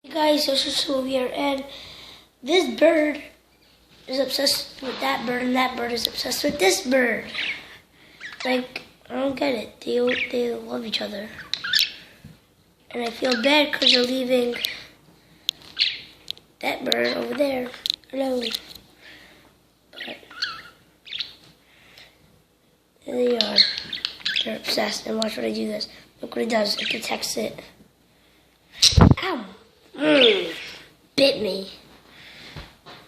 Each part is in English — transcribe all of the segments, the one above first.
Hey guys, Social here, and this bird is obsessed with that bird, and that bird is obsessed with this bird. Like, I don't get it. They love each other. And I feel bad because they're leaving that bird over there alone. But there they are. They're obsessed, and watch what I do this. Look what it does. It detects it. Ow! Bit me.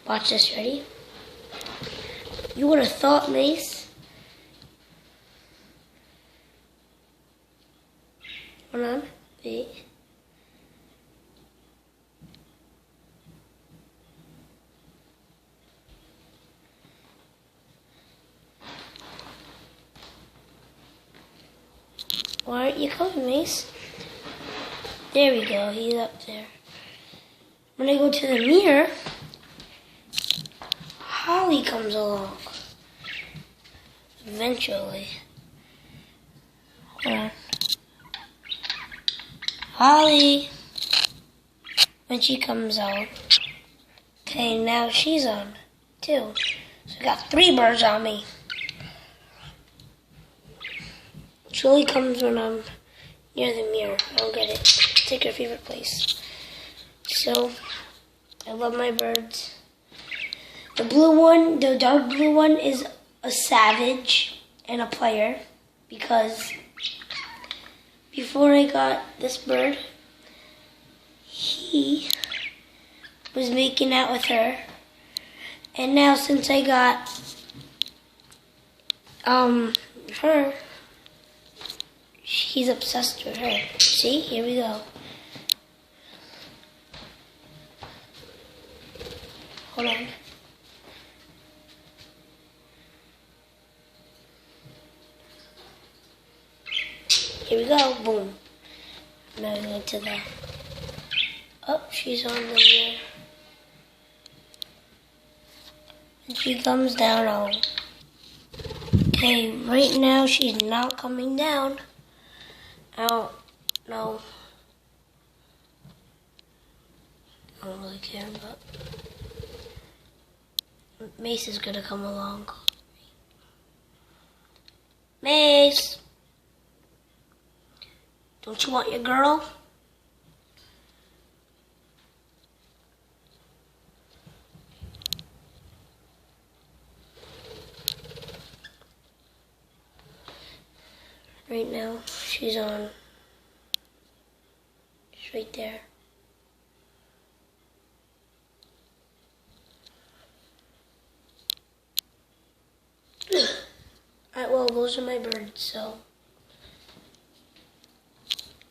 Watch this, ready? You would have thought, Mace. Hold on, wait. Why aren't you coming, Mace? There we go, he's up there. When I go to the mirror, Holly comes along. Eventually. Hold on. Holly. When she comes out. Okay, now she's on, too. So I got 3 birds on me. She only comes when I'm near the mirror. I don't get it. Take her favorite place. So, I love my birds. The blue one, the dark blue one, is a savage and a player because before I got this bird, he was making out with her. And now since I got her, he's obsessed with her. See, here we go. Hold on. Here we go. Boom. Now we go to the... Oh, she's on the mirror. And she comes down on. Okay, right now she's not coming down. I don't know. I don't really care, but... Mace is gonna come along. Mace! Don't you want your girl? Right now, she's on. She's right there. Alright, well, those are my birds, so...